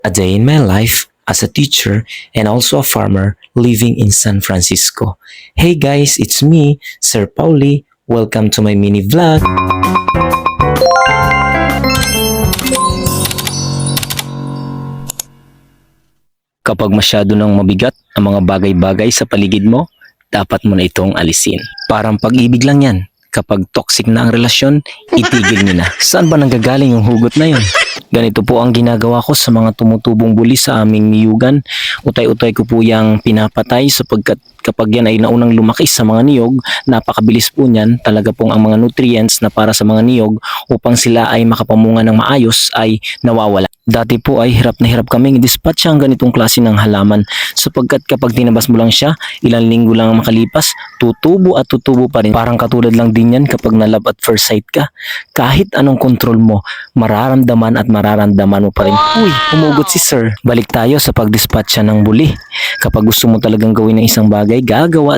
A day in my life as a teacher and also a farmer living in San Francisco. Hey guys, it's me, Sir Pauli. Welcome to my mini vlog. Kapag masyado nang mabigat ang mga bagay-bagay sa paligid mo, dapat mo na itong alisin. Parang pag-ibig lang yan. Kapag toxic na ang relasyon, itigil nyo na. Saan ba nanggagaling yung hugot na yun? Ganito po ang ginagawa ko sa mga tumutubong buli sa aming niyugan. Utay-utay ko po yung pinapatay sapagkat kapag yan ay naunang lumaki sa mga niyog, napakabilis po niyan. Talaga pong ang mga nutrients na para sa mga niyog upang sila ay makapamunga ng maayos ay nawawala. Dati po ay hirap na hirap kaming i-dispatch ang ganitong klase ng halaman sapagkat kapag tinabas mo lang siya, ilang linggo lang ang makalipas, tutubo at tutubo pa rin. Parang katulad lang din yan kapag na love at first sight ka. Kahit anong control mo, mararamdaman mo pa rin. Uy, humugot si sir. Balik tayo sa pag-dispatch ng buli. Kapag gusto mo talagang gawin ng isang bagay, gagawa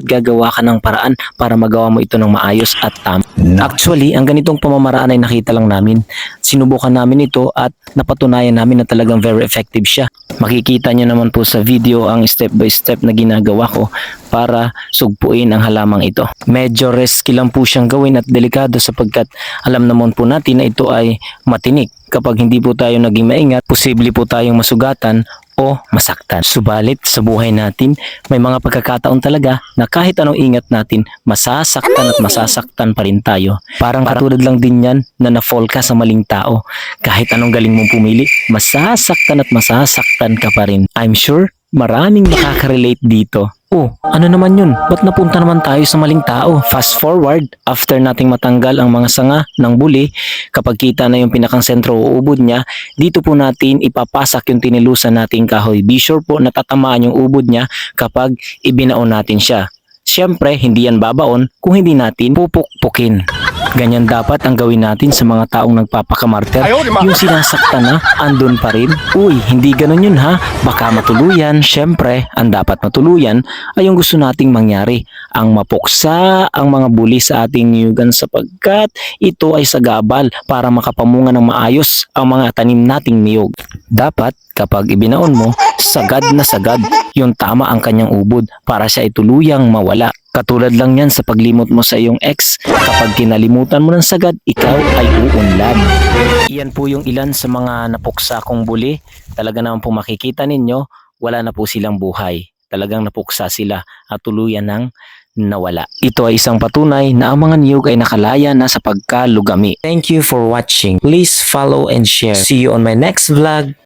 ka ng paraan para magawa mo ito ng maayos at tama. Actually, ang ganitong pamamaraan ay nakita lang namin. Sinubukan namin ito at napatunayan namin na talagang very effective siya. Makikita nyo naman po sa video ang step by step na ginagawa ko para sugpuin ang halamang ito. Medyo risky lang po siyang gawin at delikado sapagkat alam naman po natin na ito ay matinik. Kapag hindi po tayo naging maingat, posible po tayong masugatan o masaktan. Subalit sa buhay natin, may mga pagkakataon talaga na kahit anong ingat natin, masasaktan at masasaktan pa rin tayo. Parang katulad lang din yan na na-fall ka sa maling tao. Kahit anong galing mong pumili, masasaktan at masasaktan ka pa rin. I'm sure maraming makaka-relate dito. Oh, ano naman yun? Ba't napunta naman tayo sa maling tao? Fast forward, after nating matanggal ang mga sanga ng buli, kapag kita na yung pinakang sentro o ubod niya, dito po natin ipapasak yung tinilusan nating kahoy. Be sure po natatamaan yung ubod niya kapag ibinaon natin siya. Siyempre, hindi yan babaon kung hindi natin pupukpukin. Ganyan dapat ang gawin natin sa mga taong nagpapakamarter. Yung sinasaktan na, andun pa rin. Uy, hindi ganun yun ha. Baka matuluyan. Siyempre, ang dapat matuluyan ay yung gusto nating mangyari. Ang mapuksa ang mga buli sa ating niyugan sapagkat ito ay sagabal para makapamunga ng maayos ang mga tanim nating niyog. Dapat, kapag ibinaon mo, sagad na sagad yung tama ang kanyang ubod para siya ay tuluyang mawala. Katulad lang yan sa paglimot mo sa iyong ex, kapag kinalimutan mo ng sagad, ikaw ay uunlad. Iyan po yung ilan sa mga napuksa kong buli. Talaga naman po makikita ninyo, wala na po silang buhay. Talagang napuksa sila at tuluyan ng nawala. Ito ay isang patunay na ang mga niyog ay nakalaya na sa pagkalugami. Thank you for watching. Please follow and share. See you on my next vlog.